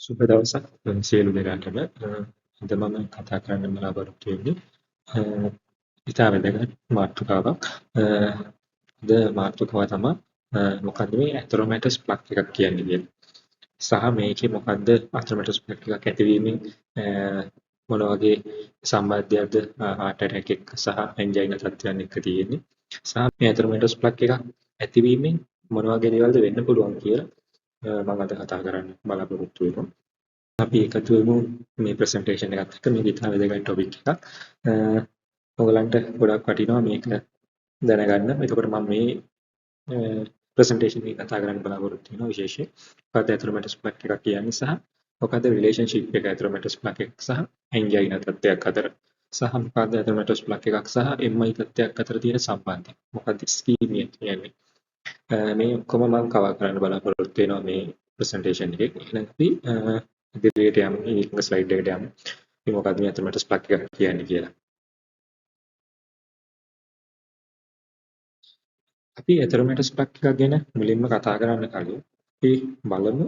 සුබ දවසක් සියලු දෙනාටම අද මම කතා කරන්න බලාපොරොත්තු වෙන්නේ ඉතා වැදගත් මාතෘකාවක්. අද මාතෘකාව තමයි මොකද්ද මේ ඇතරොමැටස් ප්ලග් එකක් කියන්නේ කියලා. සහ මේකේ මොකද්ද ඇතරොමැටස් ප්ලග් එකක් ඇතිවීමෙන් මොන වගේ සම්බන්ධයක්ද heart attack එක සහ angina තත්ත්වයන් එක්ක තියෙන්නේ. සහ මේ ඇතරොමැටස් ප්ලග් එකක් ඇතිවීමෙන් මොන වගේ දේවල්ද වෙන්න පුළුවන් කියලා මම අද කතා කරන්න බලාපොරොත්තු වෙනවා. අපි එකතු වෙමු මේ ප්‍රසන්ටේෂන් එකත් එක්ක. මේක ඉතාම වැදගත් ටොපික් එකක්. ඔයගලන්ට ගොඩක් වටිනවා මේක දැනගන්න. එතකොට මම මේ ප්‍රසන්ටේෂන් එක කතා කරන්න බලාපොරොත්තු වෙනවා විශේෂයෙන් මොකක්ද ඇතරොමැටස් ප්ලග් එකක් කියන්නේ සහ මොකක්ද රිලේෂන්ෂිප් එක ඇතරොමැටස් ප්ලග් එකක් සහ ඇන්ජයිනා තත්ත්වයක් අතර සහ මොකක්ද ඇතරොමැටස් ප්ලග් එකක් සහ MI තත්ත්වයක් අතර තියෙන සම්බන්ධය. මොකක්ද ස්කීමියා කියන්නේ. මේ ඔක්කොම මම කවර් කරන්න බලාපොරොත්තු වෙනවා මේ ප්‍රසන්ටේෂන් එකේ. එහෙනම් අපි ඉදිරියට යමු. ඊළඟ ස්ලයිඩ් එකට යමු. මේ මොකක්ද මේ ඇතරොමැටස් ප්ලග් එකක් කියන්නේ කියලා. අපි ඇතරොමැටස් ප්ලග් එකක් ගැන මුලින්ම කතා කරන්න කලින් අපි බලමු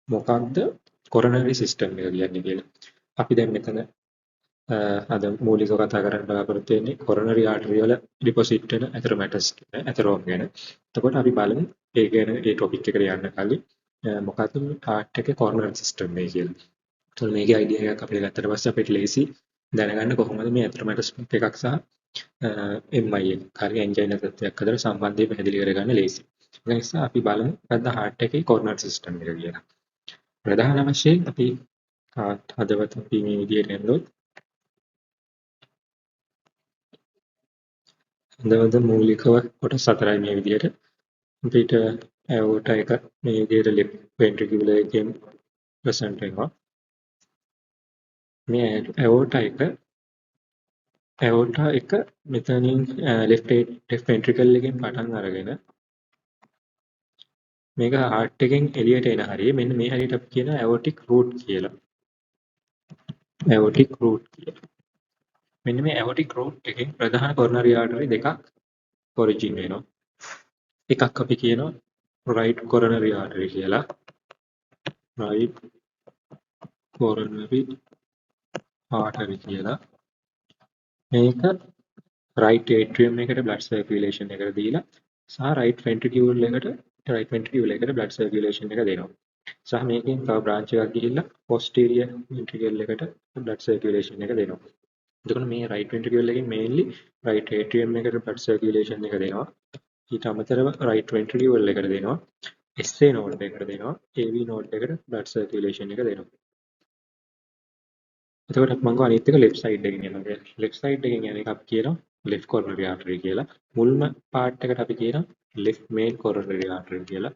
මොකක්ද කොරනරි සිස්ටම් එක කියන්නේ කියලා. අපි දැන් මෙතන අද මූලිකව කතා කරන්න බලාපොරොත්තු වෙන්නේ කොරනරි ආටරි වල ඩිපොසිට් වෙන ඇතරොමැටස් ඇතරෝම් ගැන. එතකොට අපි බලමු ඒ ගැන ඒ ටොපික් එකට යන්න කලින් මොකක්ද මේ heart එකේ කොරනරි සිස්ටම් එක කියලා. එතකොට මේකේ අයිඩියා එකක් අපිට ගත්තට පස්සේ අපිට ලේසි දැනගන්න කොහොමද මේ ඇතරොමැටස් ප්ලග් එකක් සහ MI එක හරි එන්ජයිනා තත්ත්වයක් අතර සම්බන්ධය පැහැදිලි කරගන්න ලේසි. ඒ නිසා අපි බලමු මොකක්ද heart එකේ කොරනරි සිස්ටම් එක කියලා. ප්‍රධාන වශයෙන් අපි හදවත අපි මේ විදිහට එන්නොත් හදවත මූලිකව කොටස් හතරයි මේ විදිහට. අපිට ඇවෝටා එක මේ විදිහට left ventricular එකෙන් ප්‍රසන්ට් වෙනවා. මේ ඇවෝටා එක මෙතනින් left ventricle එකෙන් පටන් අරගෙන මේක heart එකෙන් එළියට එන හරිය මෙන්න මේ හරියට අපි කියන aortic root කියලා. aortic root කියලා. මෙන්න මේ aortic root එකෙන් ප්‍රධාන coronary artery දෙකක් origin වෙනවා. එකක් අපි කියනවා right coronary artery කියලා. right coronary artery කියලා. මේක right atrium එකට blood circulation එකට දීලා සහ right ventricle එකට blood circulation එක දෙනවා. සහ මේකෙන් තව branch එකක් ගිහිල්ලා posterior ventricle එකට blood circulation එක දෙනවා. එතකොට මේ right ventricle එකෙන් mainly right atrium එකට blood circulation එක දෙනවා. ඊට අමතරව right ventricle එකට දෙනවා. SA node එකට දෙනවා. AV node එකට blood circulation එක දෙනවා. එතකොට මම ගෝ අනිත් එක left side එකෙන් යනවා කියලා. left side එකෙන් යන එක අපි කියනවා left coronary artery කියලා. මුල්ම part එකට අපි කියනවා left main coronary artery කියලා.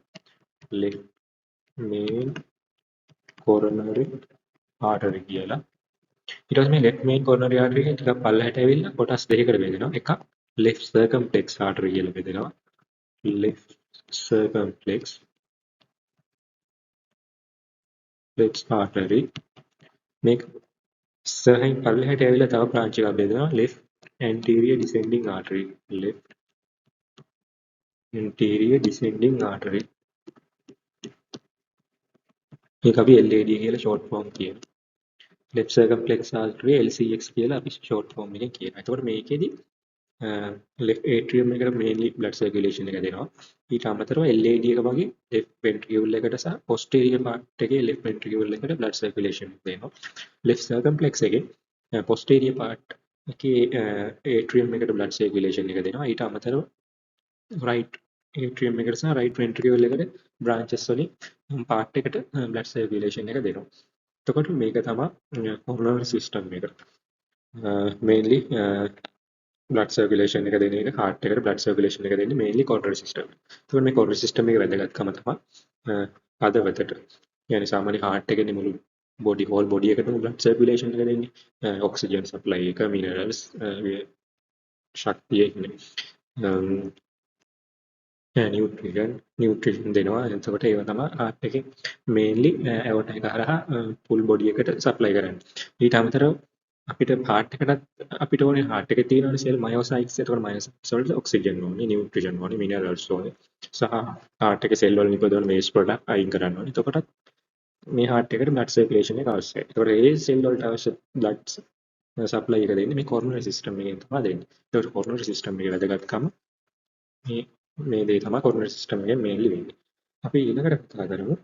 left main coronary artery කියලා. ඊට පස්සේ මේ left main coronary artery එක ටිකක් පල්ලෙහාට ඇවිල්ලා කොටස් දෙකකට බෙදෙනවා. එකක් left circumflex artery කියලා බෙදෙනවා. left circumflex artery මේක ඉස්සරහින් පල්ලෙහාට ඇවිල්ලා තව branch එකක් බෙදෙනවා left anterior descending artery. left anterior descending artery. මේක අපි LAD කියලා short form කියනවා. left circumflex artery LCX කියලා අපි short form එකෙන් කියනවා. එතකොට මේකෙදි left atrium එකට mainly blood circulation එක දෙනවා. ඊට අමතරව LAD එක වගේ left ventricle එකට සහ posterior part එකේ left ventricle එකට blood circulation එක දෙනවා. left circumflex එකේ posterior part එකේ atrium එකට blood circulation එක දෙනවා. ඊට අමතරව right atrium එකට සහ right ventricle එකට branches වලින් part එකට blood circulation එක දෙනවා. එතකොට මේක තමයි coronary system එක. mainly blood circulation එක දෙන එක heart එකට blood circulation එක දෙන්නේ mainly coronary system. එතකොට මේ coronary system එකේ වැදගත්කම තමයි හදවතට. يعني සාමාන්‍ය heart එකේ මුළු whole body එකටම blood circulation එක දෙන්නේ. oxygen supply එක minerals ශක්තිය නියුට්‍රිෂන් දෙනවා. එතකොට ඒව තමයි heart එකේ mainly aorta එක හරහා full body එකට supply කරන්නේ. ඊට අමතරව අපිට heart එකටත් අපිට ඕනේ heart එකේ තියෙනවනේ සෙල් මයොසයිට්ස්. එතකොට මයොසයිට්ස් වලට ඔක්සිජන් ඕනේ, නියුට්‍රිෂන් ඕනේ, මිනරල්ස් ඕනේ. සහ heart එකේ සෙල් වල නිපදවන waste product අයින් කරන්න ඕනේ. එතකොට මේ heart එකට blood circulation එක අවශ්‍යයි. ඒතකොට ඒ cell වලට අවශ්‍ය blood supply එක දෙන්නේ මේ coronary system එකෙන් තමයි දෙන්නේ. ඒතකොට coronary system එකේ වැදගත්කම මේ මේ දේ තමයි coronary system එකෙන් mainly වෙන්නේ. අපි ඊළඟට කතා කරමු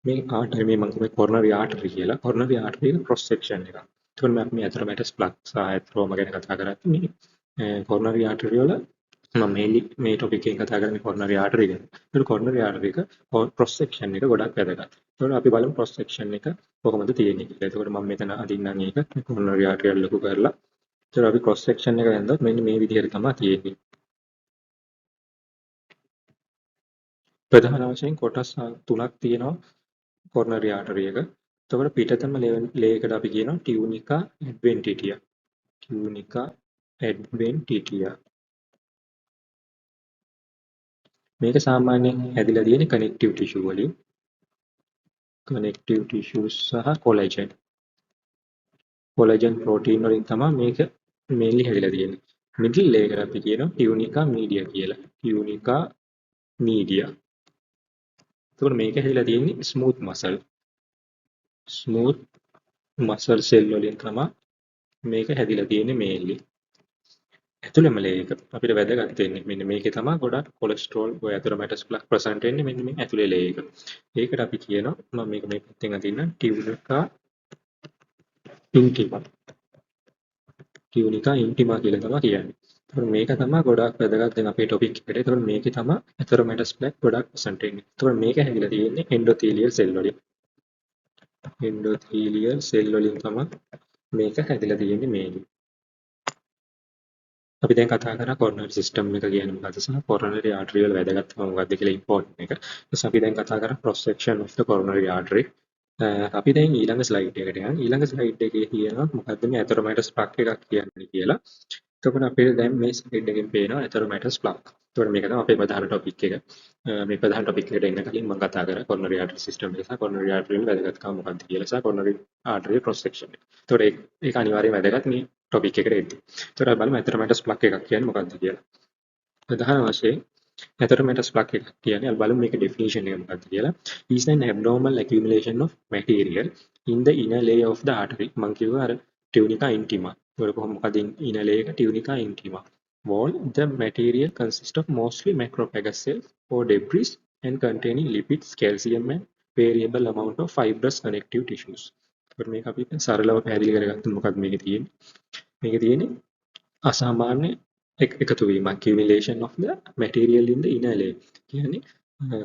මේ artery මේ මම කිව්වේ coronary artery කියලා. coronary artery එක cross section එක. ඒතකොට මේ atheromatous plaque සහ atheroma ගැන කතා කරද්දී මේ coronary artery වල මම මේ ටොපික් එකෙන් කතා කරන්නේ coronary artery ගැන. ඒතකොට coronary artery එක cross section එක ගොඩක් වැදගත්. ඒතකොට අපි බලමු cross section එක කොහොමද තියෙන්නේ කියලා. ඒතකොට මම මෙතන අදින්නම් ඒක coronary artery එක ලොකු කරලා. ඒතකොට අපි cross section එක වැන්දොත් මෙන්න මේ විදිහට තමයි තියෙන්නේ. ප්‍රධාන වශයෙන් කොටස් තුනක් තියෙනවා coronary artery එක. එතකොට පිටතම ලේයකට අපි කියනවා tunica adventitia. tunica adventitia. මේක සාමාන්‍යයෙන් හැදිලා තියෙන්නේ connective tissue වලින්. connective tissues සහ collagen. collagen protein වලින් තමයි මේක mainly හැදිලා තියෙන්නේ. middle layer අපි කියනවා tunica media කියලා. tunica media. එතකොට මේක හැදිලා තියෙන්නේ smooth muscle. smooth muscle cell වලින් තමයි මේක හැදිලා තියෙන්නේ mainly. ඇතුළෙම ලේයක අපිට වැදගත් වෙන්නේ මෙන්න මේකේ තමයි ගොඩක් කොලෙස්ටරෝල් ඔය ඇතරොමැටස් ප්ලක් ප්‍රසන්ට් වෙන්නේ මෙන්න මේ ඇතුළේ ලේයක. ඒකට අපි කියනවා මම මේක මේ පැත්තෙන් අදින්න ටියුනිකා ඉන්ටිමා. ටියුනිකා ඉන්ටිමා කියලා තමයි කියන්නේ. ඒතකොට මේක තමයි ගොඩක් වැදගත් දැන් අපේ ටොපික් එකට. ඒතකොට මේකේ තමයි ඇතරොමැටස් ප්ලක් ගොඩක් ප්‍රසන්ට් වෙන්නේ. ඒතකොට මේක හැදිලා තියෙන්නේ එන්ඩෝතීලියල් සෙල් වලින්. එන්ඩෝතීලියල් සෙල් වලින් තමයි මේක හැදිලා තියෙන්නේ මේක. අපි දැන් කතා කරා coronary system එක කියන්නේ මොකද්ද සහ coronary artery වල වැදගත්කම මොකද්ද කියලා important එක. ඊට අපි දැන් කතා කරා cross section of the coronary artery. අපි දැන් ඊළඟ slide එකට යන්. ඊළඟ slide එකේ කියනවා මොකද්ද මේ atheromatoous plaque එකක් කියන්නේ කියලා. එතකොට අපිට දැන් මේ slide එකෙන් පේනවා atheromatoous plaque. එතකොට මේක තමයි අපේ ප්‍රධාන topic එක. මේ ප්‍රධාන topic එකට එන්න කලින් මම කතා කරා coronary artery system එක සහ coronary artery වල වැදගත්කම මොකක්ද කියලා සහ coronary artery cross section එක. එතකොට ඒක අනිවාර්යයෙන් වැදගත් මේ topic එකට එද්දී. එතකොට අපි බලමු ඇතරමැටස් ප්ලක් එකක් කියන්නේ මොකක්ද කියලා. ප්‍රධාන වශයෙන් ඇතරමැටස් ප්ලක් එකක් කියන්නේ අපි බලමු මේක definition එක මොකක්ද කියලා. is an abnormal accumulation of material in the inner layer of the artery. මම කිව්වා අර tunica intima. ඒක කොහොම මොකද inner layer එක tunica intima. Wall the material consists of mostly macrophagous cells or debris and containing lipids, calcium and variable amount of fibrous connective tissues. ඒකට මේක අපි සරලව පැහැදිලි කරගත්තොත් මොකක්ද මේකේ තියෙන්නේ? මේකේ තියෙන්නේ අසාමාන්‍ය එකතු වීම accumulation of the material in the inner layer. කියන්නේ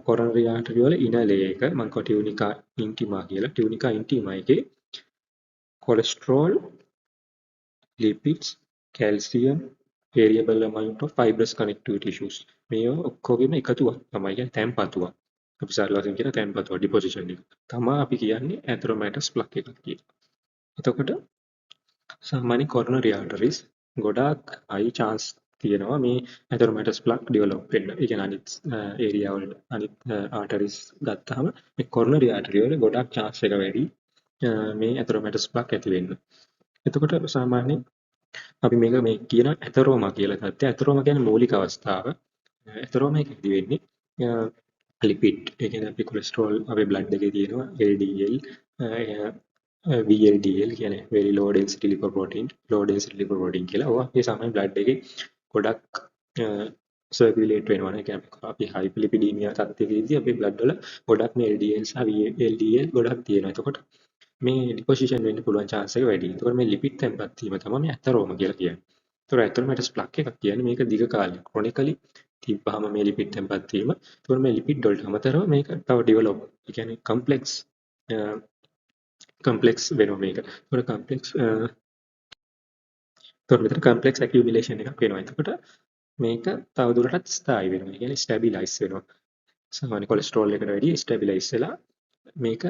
coronary artery වල inner layer එක මම කිව්වා tunica intima කියලා. tunica intima එකේ cholesterol, lipids, calcium, variable amount of fibrous connective tissues. මේ ඔක්කොගෙම එකතුවක් තමයි කියන්නේ තැන්පතුවක්. අපි සරල වශයෙන් කියන තැන්පතුව deposition එක. තමයි අපි කියන්නේ atheromatoous plaque එකක් කියලා. එතකොට සාමාන්‍ය coronary arteries ගොඩාක් high chance තියෙනවා මේ atheromatoous plaque develop වෙන්න. ඒ කියන්නේ අනිත් area වල අනිත් arteries ගත්තාම මේ coronary artery වල ගොඩාක් chance එක වැඩි මේ atheromatoous plaque ඇති වෙන්න. එතකොට සාමාන්‍යයෙන් අපි මේ කියන ඇතරෝමා කියලා තත්ත්වය. ඇතරෝමා කියන්නේ මූලික අවස්ථාව. ඇතරෝමා එකේදී වෙන්නේ ලිපිඩ්. ඒ කියන්නේ අපි කොලෙස්ටරෝල් අපේ බ්ලඩ් එකේ තියෙනවා LDL, VLDL කියන්නේ very low density lipoprotein කියලා. ඔය අපේ සාමාන්‍ය බ්ලඩ් එකේ ගොඩක් සර්කියුලේට් වෙනවා. ඒ කියන්නේ අපි හයිපර්ලිපිඩීමියා තත්ත්වයකදී අපේ බ්ලඩ් වල ගොඩක් මේ LDL සහ VLDL ගොඩක් තියෙනවා. එතකොට මේ ඩිපොසිෂන් වෙන්න පුළුවන් chance එක වැඩි. ඒතකොට මේ ලිපිඩ් තැන්පත් වීම තමයි මේ ඇතරෝම කියලා කියන්නේ. ඒතකොට ඇතරෝමැටස් ප්ලක් එකක් කියන්නේ මේක දිග කාලයක් ක්‍රොනිකලි තිබ්බහම මේ ලිපිඩ් තැන්පත් වීම. ඒතකොට මේ ලිපිඩ් වලට අමතරව මේක තව ඩෙවලොප්. ඒ කියන්නේ කම්ප්ලෙක්ස් වෙනවා මේක. ඒතකොට මෙතන කම්ප්ලෙක්ස් ඇකියුමුලේෂන් එකක් වෙනවා. එතකොට මේක තවදුරටත් ස්ථායි වෙනවා. ඒ කියන්නේ ස්ටැබිලයිස් වෙනවා. සාමාන්‍ය කොලෙස්ටරෝල් එකට වැඩිය ස්ටැබිලයිස් වෙලා මේක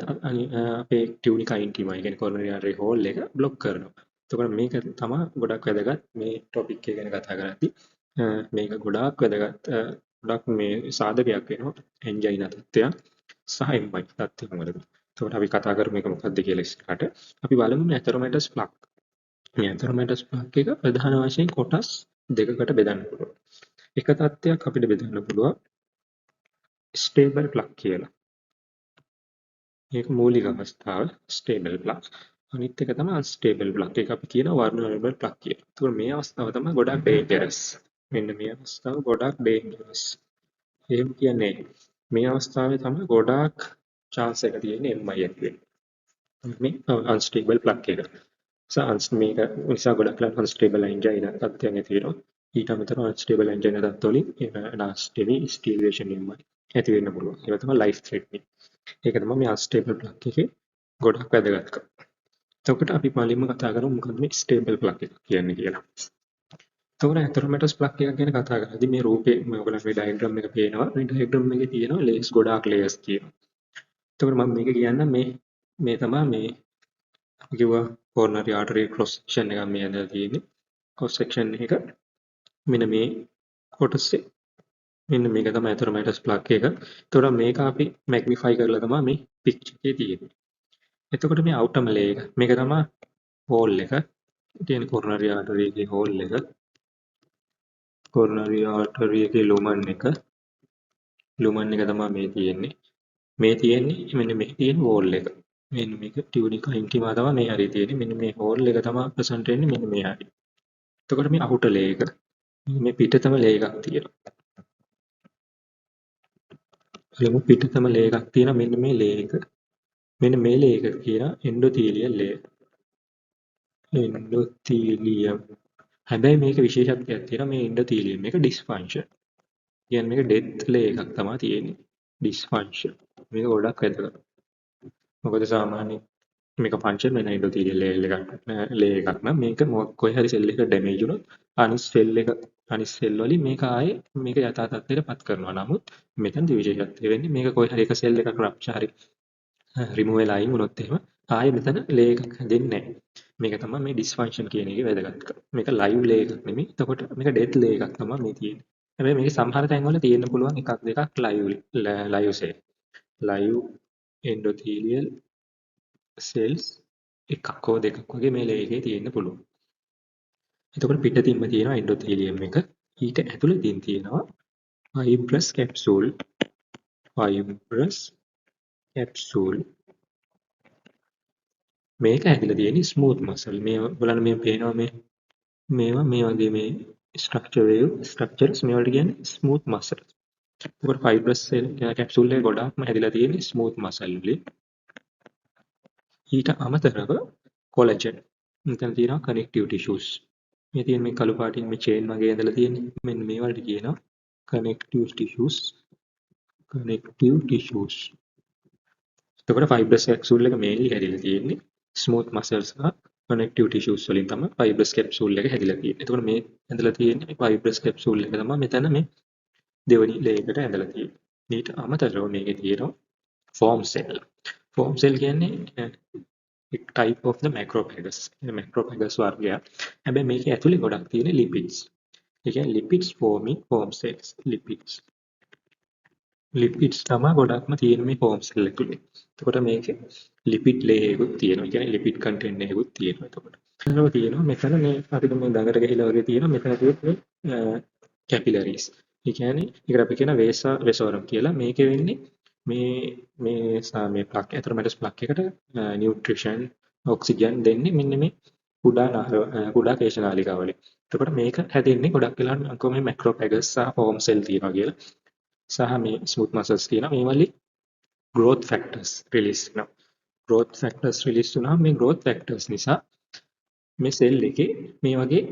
අපේ ටියුනිකා ඉන්ටිමා කියන්නේ coronary artery hole එක බ්ලොක් කරනවා. එතකොට මේක තමයි ගොඩක් වැදගත් මේ ટોපික් එක ගැන කතා කරද්දී. මේක ගොඩාක් වැදගත් ගොඩක් මේ සාධකයක් වෙනවා එන්ජයිනා තත්ත්වයක් සහ එම්මයි තත්ත්වයක් වලදී. එතකොට අපි කතා කරමු මේක මොකක්ද කියලා ඉස්සරහට. අපි බලමු ඇතරොමැටස් ප්ලක්. මේ ඇතරොමැටස් ප්ලක් එක ප්‍රධාන වශයෙන් කොටස් දෙකකට බෙදන්න පුළුවන්. එක තත්ත්වයක් අපිට බෙදන්න පුළුවන් ස්ටේබල් ප්ලක් කියලා. මේක මූලික අවස්ථාව ස්ටේබල් ප්ලක්. අනිත් එක තමයි අන්ස්ටේබල් ප්ලක්. ඒක අපි කියනවා වල්නරබල් ප්ලක් කියලා. ඒතකොට මේ අවස්ථාව තමයි ගොඩක් ඩේන්ජරස්. මෙන්න මේ අවස්ථාව ගොඩක් ඩේන්ජරස්. එහෙම කියන්නේ මේ අවස්ථාවේ තමයි ගොඩාක් chance එක තියෙන්නේ MI ඇති වෙන්න. මේ අන්ස්ටේබල් ප්ලක් එක. මේක නිසා ගොඩක් වෙලාවට අන්ස්ටේබල් එන්ජින් තත්ත්වයන් ඇති වෙනවා. ඊට අමතරව අන්ස්ටේබල් එන්ජින් තත්ත්වවලින් නාස්ටි ස්ටිලියේෂන් MI ඇති වෙන්න පුළුවන්. ඒක තමයි ලයිෆ් ත්‍රෙට්නින්. ඒක තමයි මේ අන්ස්ටේබල් ප්ලක් එකේ ගොඩක් වැදගත්කම. එතකොට අපි පළමුවෙන්ම කතා කරමු මොකක්ද මේ ස්ටේබල් ප්ලක් එක කියන්නේ කියලා. එතකොට ඇතරමැටස් ප්ලක් එකක් ගැන කතා කරද්දී මේ රූපේ ඔයගොල්ලන්ට මේ ඩයග්‍රෑම් එක පේනවා. මේ ඩයග්‍රෑම් එකේ තියෙනවා ලේයර්ස් ගොඩාක් ලේයර්ස් තියෙනවා. එතකොට මම මේක කියන්නම් මේ තමයි මේ අපි කිව්වා coronary artery cross section එකක් මේ ඇඳලා තියෙන්නේ. cross section එක මෙන්න මේ කොටසේ මෙන්න මේක තමයි ඇතරමැටස් ප්ලක් එක. එතකොට මේක අපි මැග්නිෆයි කරලා තමයි මේ පික්චර් එකේ තියෙන්නේ. එතකොට මේ අවුටම ලේයර් එක මේක තමයි හෝල් එක. තියෙන coronary artery එකේ හෝල් එක. coronary artery එකේ ලුමන් එක. ලුමන් එක තමයි මේ තියෙන්නේ. මේ තියෙන්නේ මෙන්න මේ තියෙන වෝල් එක. මෙන්න මේක ටියුනිකා ඉන්ටිමා තමයි මේ හරිය තියෙන්නේ. මෙන්න මේ හෝල් එක තමයි ප්‍රසන්ට් වෙන්නේ මෙන්න මේ හරිය. එතකොට මේ අවුටර් ලේයර් එක. මේ පිටතම ලේයර් එකක් තියෙනවා. බලමු පිටතම ලේයර් එකක් තියෙනවා මෙන්න මේ ලේයර් එක. මෙන්න මේ ලේයර් එක කියන එන්ඩෝතීලියල් ලේයර්. එන්ඩෝතීලියම්. හැබැයි මේක විශේෂත්වයක් තියෙනවා මේ එන්ඩෝතීලියම් එක ඩිස්ෆන්ක්ෂන්. කියන්නේ මේක ඩෙත් ලේයර් එකක් තමයි තියෙන්නේ. ඩිස්ෆන්ක්ෂන්. මේක ගොඩක් වැදගත්. මොකද සාමාන්‍ය මේක ෆන්ක්ෂන් වෙන එන්ඩෝතීලියල් ලේයර් එකක් නම් මේක කොයි හරි සෙල් එකක ඩැමේජ් වුණොත් අනිත් සෙල් වලින් මේක ආයේ මේක යථා තත්ත්වයට පත් කරනවා. නමුත් මෙතනදි විශේෂත්වය වෙන්නේ මේක කොයි හරි එක සෙල් එකක රප්චර් හරි රිමූව් වෙලා අයින් වුණොත් එහෙම ආයේ මෙතන ලේයර් එකක් හැදෙන්නේ නැහැ. මේක තමයි මේ ඩිස්ෆන්ක්ෂන් කියන එකේ වැදගත්කම. මේක ලයිව් ලේයර් එකක් නෙමෙයි. එතකොට මේක ඩෙත් ලේයර් එකක් තමයි මේ තියෙන්නේ. හැබැයි මේකේ සමහර තැන්වල තියෙන්න පුළුවන් එකක් දෙකක් ලයිව් සෙල්. ලයිව් එන්ඩෝතීලියල් සෙල්ස් එකක් හෝ දෙකක් වගේ මේ ලේයර් එකේ තියෙන්න පුළුවන්. එතකොට පිටතින්ම තියෙනවා එන්ඩෝතීලියම් එක. ඊට ඇතුළතින් තියෙනවා ෆයිබ්‍රස් කැප්සූල්. ෆයිබ්‍රස් කැප්සූල්. මේක ඇතුළේ තියෙන ස්මූත් මසල්. මේ බලන්න මේ පේනවා මේවා මේ වගේ මේ ස්ට්‍රක්චර්ස් මේවලට කියන්නේ ස්මූත් මසල්. එතකොට ෆයිබ්‍රස් කැප්සූල් එක ගොඩාක්ම හැදිලා තියෙන්නේ ස්මූත් මසල් වලින්. ඊට අමතරව කොලජන්. මෙතන තියෙනවා කනෙක්ටිව් ටිෂුස්. මේ තියෙන මේ කළු පාටින් මේ චේන් වගේ ඇඳලා තියෙන්නේ. මෙන්න මේ වලට කියනවා කනෙක්ටිව් ටිෂුස්. කනෙක්ටිව් ටිෂුස්. එතකොට ෆයිබ්‍රස් කැප්සූල් එක මේන්ලි හැදිලා තියෙන්නේ ස්මූත් මසල්ස් සහ කනෙක්ටිව් ටිෂුස් වලින් තමයි ෆයිබ්‍රස් කැප්සූල් එක හැදිලා තියෙන්නේ. එතකොට මේ ඇඳලා තියෙන්නේ මේ ෆයිබ්‍රස් කැප්සූල් එක තමයි මෙතන මේ දෙවෙනි ලේයර් එකට ඇඳලා තියෙන්නේ. ඊට අමතරව මේකේ තියෙනවා ෆෝම් සෙල්. ෆෝම් සෙල් කියන්නේ එක type of the macrophagus. macrophagus වර්ගයක්. හැබැයි මේකේ ඇතුලේ ගොඩක් තියෙන lipids. ඒ කියන්නේ lipids forming foam cells. lipids තමයි ගොඩක්ම තියෙන මේ foam cell එකේ. එතකොට මේකේ lipid layer එකකුත් තියෙනවා. ඒ කියන්නේ lipid content එකකුත් තියෙනවා. එතකොට තියෙනවා මෙතන මේ අපිට මේ දඟට ගහිලා වගේ තියෙනවා. මෙතන තියෙන්නේ capillaries. ඒ කියන්නේ ඒකට අපි කියන වෙසෝරම් කියලා. මේකේ වෙන්නේ මේ ප්ලක් ඇතරමැටස් ප්ලක් එකට නියුට්‍රිෂන් ඔක්සිජන් දෙන්නේ මෙන්න මේ කුඩා කේශනාලිකා වලින්. එතකොට මේක හැදෙන්නේ ගොඩක් වෙලාවට මේ මැක්‍රෝපැගස් සහ ෆෝම් සෙල් තියෙනවා කියලා. සහ මේ ස්මූත් මසල්ස් තියෙනවා. මේ වලින් growth factors release වෙනවා. growth factors release වුණාම මේ growth factors නිසා මේ සෙල් එකේ මේ වගේ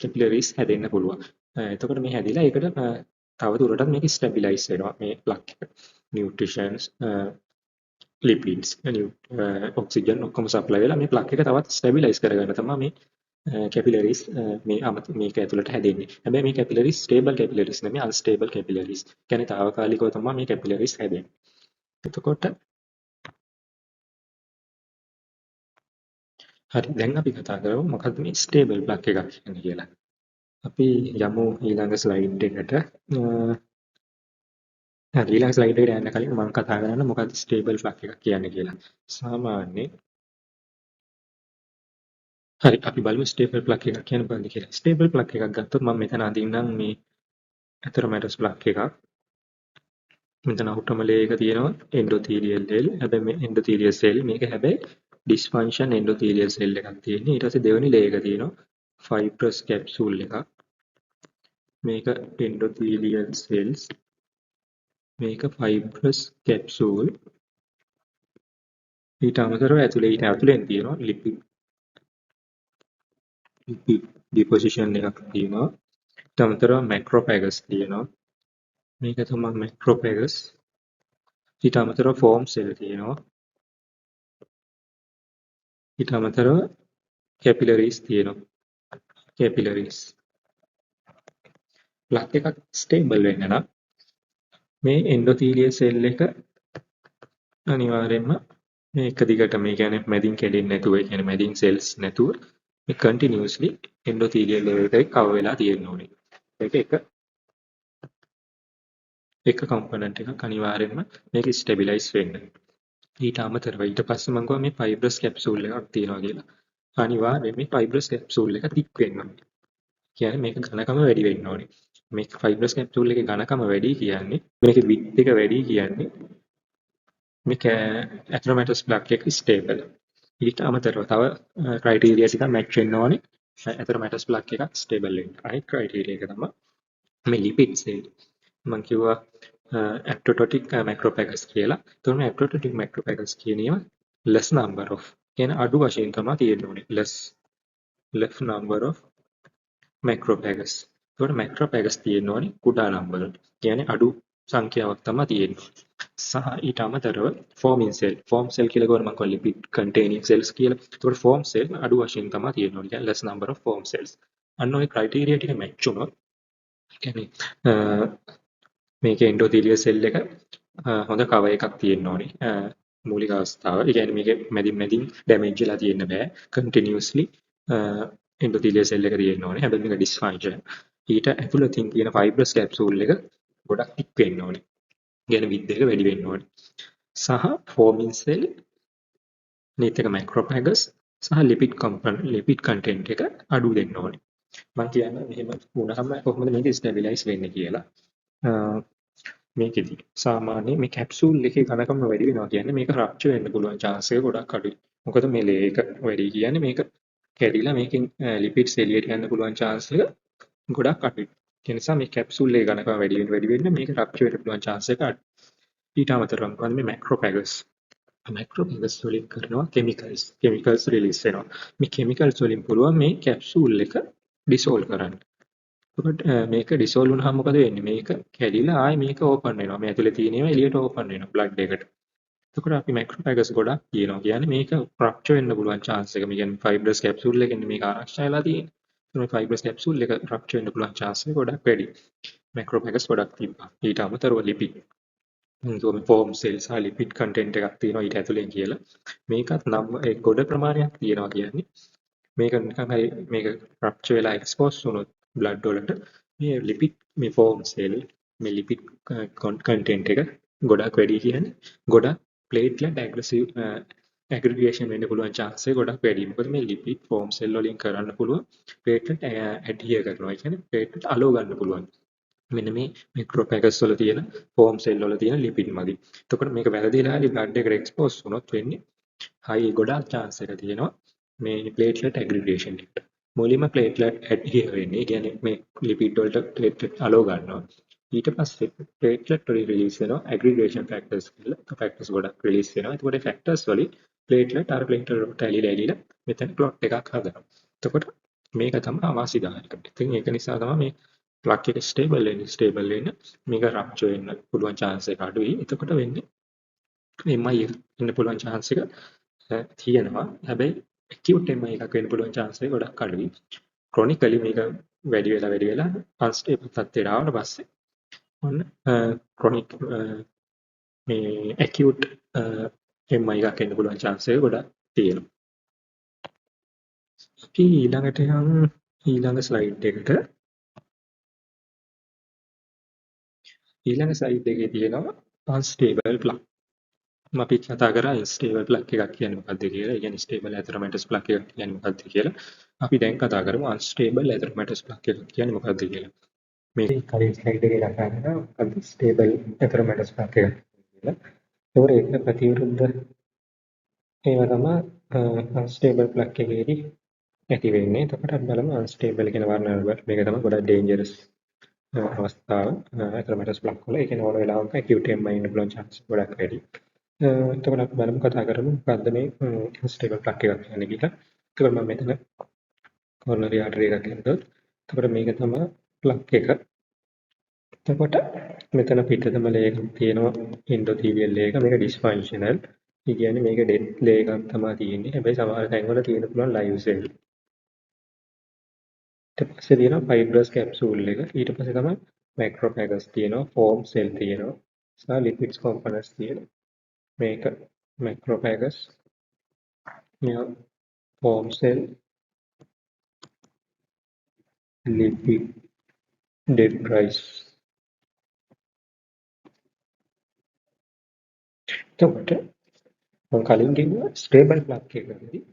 capillaries හැදෙන්න පුළුවන්. එතකොට මේ හැදිලා ඒකට තව දුරටත් මේක ස්ටැබිලයිස් වෙනවා මේ ප්ලක් එක. නියුට්‍රිෂන්ස් ලිපිඩ්ස් ඔක්සිජන් ඔක්කොම සප්ලයි වෙලා මේ ප්ලක් එක තවත් ස්ටැබිලයිස් කරගන්න තමයි මේ කැපිලරිස් මේක ඇතුළට හැදෙන්නේ. හැබැයි මේ කැපිලරිස් ස්ටේබල් කැපිලරිස් නෙමෙයි අන්ස්ටේබල් කැපිලරිස්. කියන්නේ తాවකාලිකව තමයි මේ කැපිලරිස් හැදෙන්නේ. එතකොට හරි දැන් අපි කතා කරමු මොකක්ද මේ ස්ටේබල් ප්ලක් එකක් කියන්නේ කියලා. අපි යමු ඊළඟ ස්ලයිඩ් එකට. ඊළඟ ස්ලයිඩ් එකට යන්න කලින් මම කතා කරන්න මොකක්ද ස්ටේබල් ප්ලක් එකක් කියන්නේ කියලා. සාමාන්‍යයෙන් හරි අපි බලමු ස්ටේබල් ප්ලක් එකක් කියන්නේ මොකක්ද කියලා. ස්ටේබල් ප්ලක් එකක් ගත්තොත් මම මෙතන අඳින්නම් මේ ඇතරමැටස් ප්ලක් එකක්. මෙතන outerම layer එක තියෙනවා endothelial cell. හැබැයි මේ endothelial cell මේක හැබැයි dysfunction endothelial cell එකක් තියෙන්නේ. ඊට පස්සේ දෙවෙනි layer එක තියෙනවා fibrous capsule එකක්. මේක endothelial cells. මේක fibrous capsule. ඊට අමතරව ඇතුලෙන් තියෙනවා lipid deposition එකක් තියෙනවා. ඊට අමතරව macrophagus තියෙනවා. මේක තමයි macrophagus. ඊට අමතරව foam cell තියෙනවා. ඊට අමතරව capillaries තියෙනවා. capillaries. ප්ලක් එකක් ස්ටේබල් වෙන්න නම් මේ endothelial cell එක අනිවාර්යයෙන්ම මේ එක දිගට මේ කියන්නේ මැදින් කැඩෙන්නේ නැතුව ඒ කියන්නේ මැදින් cells නැතුව මේ continuously endothelial layer එකේ cover වෙලා තියෙන්න ඕනේ. ඒක එක component එකක් අනිවාර්යයෙන්ම මේක stabilize වෙන්න. ඊට අමතරව ඊට පස්සේ මම කිව්වා මේ fibrous capsule එකක් තියෙනවා කියලා. අනිවාර්යයෙන් මේ fibrous capsule එක thick වෙන්න ඕනේ. කියන්නේ මේක ඝනකම වැඩි වෙන්න ඕනේ. මේ fibrous capsule එකේ ඝනකම වැඩි කියන්නේ මේකේ width එක වැඩි කියන්නේ මේක ඇත්‍රොමැටස් ප්ලක් එක ස්ටේබල්. ඊට අමතරව තව ක්‍රයිටීරියා ටිකක් මැච් වෙන්න ඕනේ. ඇත්‍රොමැටස් ප්ලක් එකක් ස්ටේබල් වෙන්න. අනිත් ක්‍රයිටීරියා එක තමයි මේ ලිපිඩ් සෙල්. මම කිව්වා ඇක්ටෝටොටික් මැක්‍රෝපැගස් කියලා. එතකොට මේ ඇක්ටෝටොටික් මැක්‍රෝපැගස් කියන ඒවා less number of කියන අඩු වශයෙන් තමයි තියෙන්න ඕනේ. less number of macrophagus. එතකොට macrophagus තියෙන්න ඕනේ කුඩා number වලට. කියන්නේ අඩු සංඛ්‍යාවක් තමයි තියෙන්නේ. සහ ඊට අමතරව forming cell. form cell කියලා ගොඩ මම කිව්වා lipid containing cells කියලා. එතකොට form cell අඩු වශයෙන් තමයි තියෙන්න ඕනේ. කියන්නේ less number of form cells. අන්න ওই criteria ටික match වුණොත් කියන්නේ මේක endothelial cell එක හොඳ cover එකක් තියෙන්න ඕනේ. මූලික අවස්ථාව. ඒ කියන්නේ මේක මැදින් damage වෙලා තියෙන්න බෑ. continuously endothelial cell එක තියෙන්න ඕනේ. හැබැයි මේක dysfunction. ඊට ඇතුළතින් තියෙන fibrous capsule එක ගොඩක් thick වෙන්න ඕනේ. කියන්නේ width එක වැඩි වෙන්න ඕනේ. සහ forming cell නීත් එක macrophagus සහ lipid content එක අඩු දෙන්න ඕනේ. මම කියන්නේ මෙහෙම වුණාම කොහොමද මේක ස්ටැබිලයිස් වෙන්නේ කියලා. මේකෙදි සාමාන්‍ය මේ කැප්සූල් එකේ ඝනකම වැඩි වෙනවා කියන්නේ මේක රප්චර් වෙන්න පුළුවන් chance එක ගොඩක් අඩුයි. මොකද මේ ලේ එක වැඩි කියන්නේ මේක කැඩිලා මේකෙන් ලිපිඩ්ස් එළියට යන්න පුළුවන් chance එක ගොඩක් අඩුයි. ඒ නිසා මේ කැප්සූල් එකේ ඝනකම වැඩි වෙන්න මේක රප්චර් වෙන්න පුළුවන් chance එක අඩුයි. ඊට අමතරව මොකද මේ මැක්‍රෝපැගස් වලින් කරනවා කෙමිකල්ස් රිලීස් වෙනවා. මේ කෙමිකල්ස් වලින් පුළුවන් මේ කැප්සූල් එක ඩිසෝල්ව් කරන්න. එතකොට මේක ඩිසෝල්ව් වුණාම මොකද වෙන්නේ? මේක කැඩිලා ආයේ මේක ඕපන් වෙනවා. මේ ඇතුලේ තියෙන ඒවා එළියට ඕපන් වෙනවා බ්ලඩ් එකට. එතකොට අපි මැක්‍රෝපැගස් ගොඩක් කියනවා. කියන්නේ මේක රප්චර් වෙන්න පුළුවන් chance එක. මේ කියන්නේ ෆයිබ්‍රස් කැප්සූල් එකෙන් මේක ආරක්ෂා වෙලා තියෙන්නේ. මේ ෆයිබ්‍රස් කැප්සූල් එක රප්චර් වෙන්න පුළුවන් chance එක ගොඩක් වැඩි. මැක්‍රෝපැගස් ගොඩක් තිබ්බා. ඊට අමතරව ලිපිඩ් ෆෝම් සෙල් සහ ලිපිඩ් කන්ටෙන්ට් එකක් තියෙනවා ඊට ඇතුලෙන් කියලා. මේකත් නම් ඒ ගොඩ ප්‍රමාණයක් තියෙනවා කියන්නේ. මේක නිකන් හරි මේක රප්චර් වෙලා එක්ස්පෝස් වුණොත් බ්ලඩ් වලට මේ ලිපිඩ් මේ ෆෝම් සෙල් මේ ලිපිඩ් කන්ටෙන්ට් එක ගොඩක් වැඩි කියන්නේ ගොඩක් ප්ලේට්ලට් ඇග්‍රෙසිව් ඇග්‍රිගේෂන් වෙන්න පුළුවන් chance එක ගොඩක් වැඩි. මොකද මේ ලිපිඩ් ෆෝම් සෙල් වලින් කරන්න පුළුවන් ප්ලේට්ලට් ඇඩියර් කරනවා. ඒ කියන්නේ ප්ලේට්ලට් අලෝ ගන්න පුළුවන්. මෙන්න මේ මැක්‍රෝපැගස් වල තියෙන ෆෝම් සෙල් වල තියෙන ලිපිඩ් මදි. එතකොට මේක වැරදිලා හරි බ්ලඩ් එකට එක්ස්පෝස් වුණොත් වෙන්නේ හයි ගොඩාක් chance එක තියෙනවා මේ ප්ලේට්ලට් ඇග්‍රිගේෂන් එකට. මුලින්ම ප්ලේට්ලට් ඇඩ්හියර් වෙන්නේ. ඒ කියන්නේ මේ ලිපිඩ් වලට ප්ලේට්ලට් අලෝ ගන්නවා. ඊට පස්සේ ප්ලේට්ලට් වලින් රිලීස් වෙනවා ඇග්‍රිගේෂන් ෆැක්ටර්ස් කියලා. ෆැක්ටර්ස් ගොඩක් රිලීස් වෙනවා. එතකොට ෆැක්ටර්ස් වලින් ප්ලේට්ලට් ප්ලේට්ලට් වලට ඇලිලා මෙතන ක්ලොට් එකක් හදනවා. එතකොට මේක තමයි අවාසිදායක. ඉතින් ඒක නිසා තමයි මේ ප්ලක් එක ස්ටේබල් වෙන්න මේක රප්චර් වෙන්න පුළුවන් chance එක අඩුයි. එතකොට වෙන්නේ MI වෙන්න පුළුවන් chance එක තියෙනවා. හැබැයි acute MI එකක් වෙන්න පුළුවන් chance එක ගොඩක් අඩුයි. chronically මේක වැඩි වෙලා unstable තත්ත්වයට ආවට පස්සේ ඔන්න chronic මේ acute MI එකක් වෙන්න පුළුවන් chance එක ගොඩක් තියෙනවා. අපි ඊළඟට යමු ඊළඟ ස්ලයිඩ් එකට. ඊළඟ ස්ලයිඩ් එකේ තියෙනවා unstable plug. අපි කතා කරා unstable plug එකක් කියන්නේ මොකක්ද කියලා. ඒ කියන්නේ stable atheromatous plug එකක් කියන්නේ මොකක්ද කියලා. අපි දැන් කතා කරමු unstable atheromatous plug එකක් කියන්නේ මොකක්ද කියලා. මේ කලින් ස්ලයිඩ් එකේ කතා කරා මොකක්ද ස්ටේබල් ඇතරමැටස් ප්ලග් එක කියලා. ඒකෝර ඒක ප්‍රතිවිරුද්ධ ඒවා තමයි අන්ස්ටේබල් ප්ලග් එකේදී ඇති වෙන්නේ. එතකොට අපි බලමු අන්ස්ටේබල් කියන වර්ණනාව. මේක තමයි ගොඩක් ඩේන්ජරස් අවස්ථාව ඇතරමැටස් ප්ලග් වල. ඒ කියන්නේ ඕන වෙලාවක ඇකියුට් එම්මා ඉන්න පුළුවන් chance ගොඩක් වැඩි. එතකොට අපි බලමු කතා කරමු මොකද්ද මේ අන්ස්ටේබල් ප්ලග් එකක් කියන්නේ කියලා. එතකොට මම මෙතන කොරනරි ආටරි එකක් ගත්තොත් එතකොට මේක තමයි ප්ලග් එක. එතකොට මෙතන පිටතම ලේයර් තියෙනවා එන්ඩෝතීලියල් ලේයර් එක. මේක ඩිස්ෆන්ක්ෂනල්. ඒ කියන්නේ මේක ඩෙඩ් ලේයර් එකක් තමයි තියෙන්නේ. හැබැයි සමහර තැන්වල තියෙන පුළුවන් ලයිව් සෙල්. ඊට පස්සේ තියෙනවා ෆයිබ්‍රස් කැප්සූල් එක. ඊට පස්සේ තමයි මැක්‍රෝෆැගස් තියෙනවා, ෆෝම් සෙල් තියෙනවා, සහ ලිපිඩ්ස් කොම්පොනන්ට්ස් තියෙනවා. මේක මැක්‍රෝෆැගස්, මේ ෆෝම් සෙල්, ලිපිඩ් ඩෙන්ඩ්‍රයිට්ස්. එතකොට මම කලින් කිව්වා ස්ටේබල් ප්ලග් එකකදී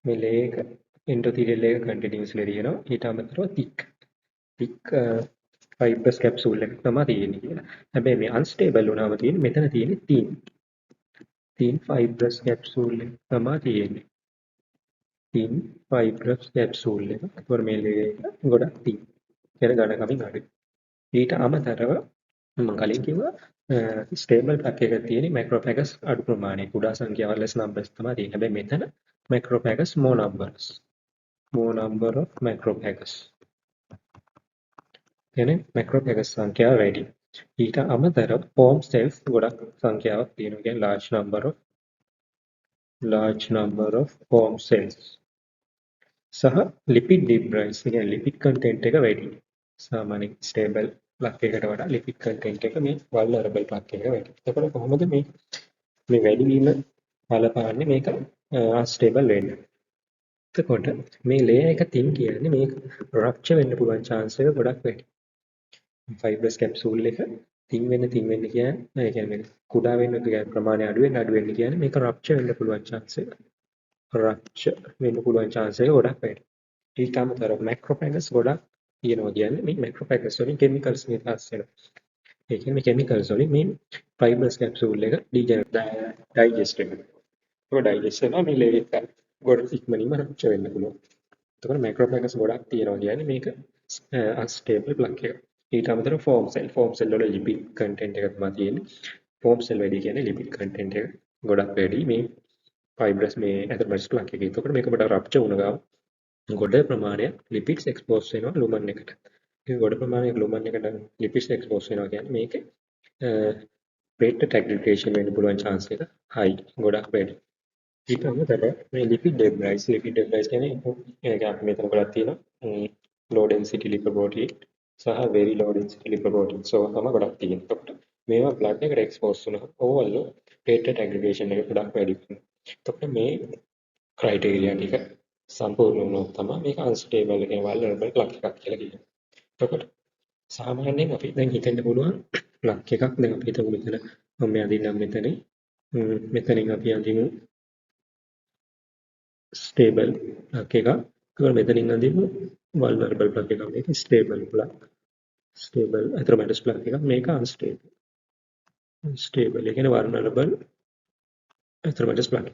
මේ ලේයර් එක එන්ඩෝතීලියල් ලේයර් කන්ටිනියස්ලි තියෙනවා. ඊට අමතරව thick ෆයිබර්ස් කැප්සූල් එකක් තමයි තියෙන්නේ කියලා. හැබැයි මේ අන්ස්ටේබල් වුණාම තියෙන්නේ මෙතන තියෙන්නේ thin fibrous capsule එක තමයි තියෙන්නේ. thin fibrous capsule එක. ඒකවල මේ ලේයර් එක ගොඩක් thin. කියන ඝනකමින් අඩුයි. ඊට අමතරව මම කලින් කිව්වා ස්ටේබල් ප්ලග් එකක තියෙන මැක්‍රෝෆැගස් අඩු ප්‍රමාණයක කුඩා සංඛ්‍යාවල ලෙස් නම්බර්ස් තමයි තියෙන්නේ. හැබැයි මෙතන මැක්‍රෝෆැගස් more numbers. more number of macrophagus. කියන්නේ මැක්‍රෝෆැගස් සංඛ්‍යාව වැඩි. ඊට අමතරව ෆෝම් සෙල්ස් ගොඩක් සංඛ්‍යාවක් තියෙනවා. කියන්නේ large number of form cells. සහ ලිපිඩ් ඩිබ්‍රයිස් කියන්නේ ලිපිඩ් කන්ටෙන්ට් එක වැඩි. සාමාන්‍ය ස්ටේබල් ප්ලග් එකකට වඩා ලිපිඩ් කන්ටෙන්ට් එක මේ වල්නරබල් ප්ලග් එකක වැඩි. එතකොට කොහොමද මේ වැඩි වීම බලපාන්නේ මේක අන්ස්ටේබල් වෙන්න. එතකොට මේ ලේයර් එක තින් කියන්නේ මේක රප්චර් වෙන්න පුළුවන් chance එක ගොඩක් වැඩි. ෆයිබර්ස් කැප්සූල් එක තින් වෙන්න කියන්නේ ඒ කියන්නේ කුඩා වෙන්න ප්‍රමාණය අඩු වෙන්න කියන්නේ මේක රප්චර් වෙන්න පුළුවන් chance එක. රප්චර් වෙන්න පුළුවන් chance එක ගොඩක් වැඩි. ඊට අමතරව මැක්‍රෝෆැගස් ගොඩක් තියෙනවා කියන්නේ මේ මැක්‍රෝෆැගස් වලින් කෙමිකල්ස් නිදහස් වෙනවා. ඒ කියන්නේ මේ කෙමිකල්ස් වලින් මේ ෆයිබර්ස් කැප්සූල් එක ඩයිජෙස්ට් වෙනවා. ඒක ඩයිජෙස්ට් වෙනවා මේ ලේයර් එක ගොඩ ඉක්මනින්ම රප්චර් වෙන්න පුළුවන්. එතකොට මැක්‍රෝෆැගස් ගොඩක් තියෙනවා කියන්නේ මේක අන්ස්ටේබල් ප්ලග් එක. ඊට අමතරව ෆෝම් සෙල් වල ලිපිඩ් කන්ටෙන්ට් එක තමයි තියෙන්නේ. ෆෝම් සෙල් වැඩි කියන්නේ ලිපිඩ් කන්ටෙන්ට් එක ගොඩක් වැඩි මේ ෆයිබර්ස් මේ ඇතරමැටස් ප්ලග් එකේ. එතකොට මේක ගොඩක් රප්චර් වුණ ගාම ගොඩ ප්‍රමාණයක් ලිපිඩ්ස් එක්ස්පෝස් වෙනවා ලුමන් එකට. ඒ ගොඩ ප්‍රමාණයක් ලුමන් එකට ලිපිඩ්ස් එක්ස්පෝස් වෙනවා කියන්නේ මේකේ platelet aggregation වෙන්න පුළුවන් chance එක high ගොඩක් වැඩි. ඊට අමතරව මේ ලිපිඩ් ඩෙබ්‍රයිස් කියන්නේ අපි මෙතන ගොඩක් තියෙනවා low density lipoprotein සහ very low density lipoprotein. So තමයි ගොඩක් තියෙන්නේ. එතකොට මේවා blood එකට එක්ස්පෝස් වුණා ඕවල් platelet aggregation එක ගොඩක් වැඩි වෙනවා. එතකොට මේ ක්‍රයිටීරියා ටික සම්පූර්ණ වුණොත් තමයි මේක අන්ස්ටේබල් එකේ වල්නරබල් ප්ලග් එකක් කියලා කියන්නේ. එතකොට සාමාන්‍යයෙන් අපි දැන් හිතන්න පුළුවන් ප්ලග් එකක් දැන් අපි හිතමු මෙතන මම අදින්නම් මෙතනින් අපි අදිමු ස්ටේබල් ප්ලග් එකක්. ඒකවල මෙතනින් අදිමු වල්නරබල් ප්ලග් එකක්. මේක ස්ටේබල් ප්ලග්. ස්ටේබල් ඇතරමැටස් ප්ලග් එකක්. මේක අන්ස්ටේබල්. ස්ටේබල් ඒ කියන්නේ වල්නරබල් ඇතරමැටස් ප්ලග්.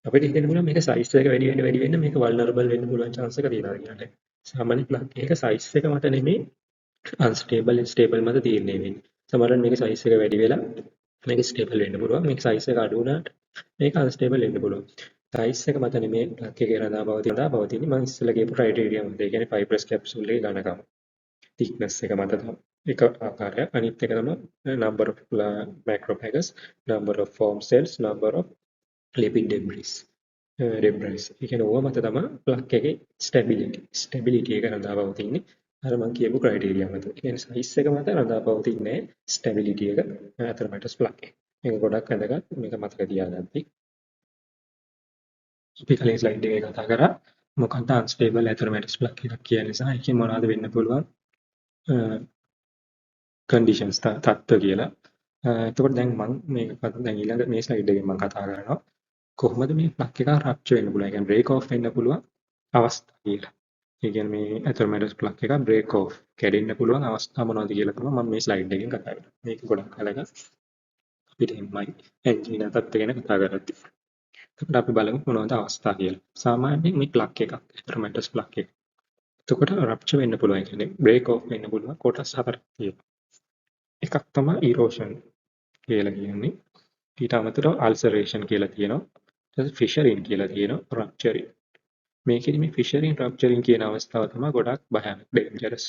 අපිට හිතන්න පුළුවන් මේක සයිස් එක වැඩි වෙන්න මේක වල්නරබල් වෙන්න පුළුවන් chance එක තියෙනවා කියන්නේ. සාමාන්‍ය ප්ලග් එක සයිස් එක මත නෙමෙයි අන්ස්ටේබල් ස්ටේබල් මත තීරණය වෙන්නේ. සමහරවිට මේක සයිස් එක වැඩි වෙලා මේක ස්ටේබල් වෙන්න පුළුවන්. මේක සයිස් එක අඩු වුණාට මේක අන්ස්ටේබල් වෙන්න පුළුවන්. සයිස් එක මත නෙමෙයි ප්ලග් එකේ රඳා පවතින්නේ මම ඉස්සෙල්ලා කියපු ක්‍රයිටීරියා මත. ඒ කියන්නේ ෆයිබර්ස් කැප්සූල් එකේ ඝනකම. thickness එක මත තමයි. එක ආකාරයක්. අනිත් එක තමයි number of macrophagus, number of foam cells, number of lipid debris. debris. ඒ කියන්නේ ඕවා මත තමයි ප්ලග් එකේ ස්ටැබිලිටි එක රඳා පවතින්නේ. අර මම කියපු ක්‍රයිටීරියා මත. ඒ කියන්නේ සයිස් එක මත රඳා පවතින්නේ ස්ටැබිලිටි එක ඇතරමැටස් ප්ලග් එක. මේක ගොඩක් වැදගත්. මේක මතක තියාගන්න. අපි කලින් ස්ලයිඩ් එකේ කතා කරා මොකක්ද අන්ස්ටේබල් ඇතරමැටස් ප්ලග් එකක් කියන්නේ සහ ඒකේ මොනවද වෙන්න පුළුවන් කන්ඩිෂන්ස් තත්ත්ව කියලා. එතකොට දැන් මම මේක දැන් ඊළඟ මේ ස්ලයිඩ් එකෙන් මම කතා කරනවා කොහොමද මේ ප්ලග් එක රප්චර් වෙන්න පුළුවන්. ඒ කියන්නේ බ්‍රේක් ඔෆ් වෙන්න පුළුවන් අවස්ථා කියලා. ඒ කියන්නේ මේ ඇතර්මැටස් ප්ලග් එක බ්‍රේක් ඕෆ් කැඩෙන්න පුළුවන් අවස්ථා මොනවද කියලා තමයි මම මේ ස්ලයිඩ් එකෙන් කතා කරන්නේ. මේක ගොඩක් වැදගත්. අපිට එම්මයි එන්ජින් එකත් ගැන කතා කරද්දී. එතකොට අපි බලමු මොනවද අවස්ථා කියලා. සාමාන්‍යයෙන් මේ ප්ලග් එකක් ඇතර්මැටස් ප්ලග් එක. එතකොට රප්චර් වෙන්න පුළුවන්. ඒ කියන්නේ බ්‍රේක් ඕෆ් වෙන්න පුළුවන් කොටස් හතරක් තියෙනවා. එකක් තමයි ඉරෝෂන් කියලා කියන්නේ. ඊට අමතරව අල්සරේෂන් කියලා තියෙනවා. ඊට පස්සේ ෆිෂරින් කියලා තියෙනවා. රප්චරින්. මේකෙදි මේ ෆිෂරින් රප්චරින් කියන අවස්ථාව තමයි ගොඩක් භයානක ඩේන්ජරස්.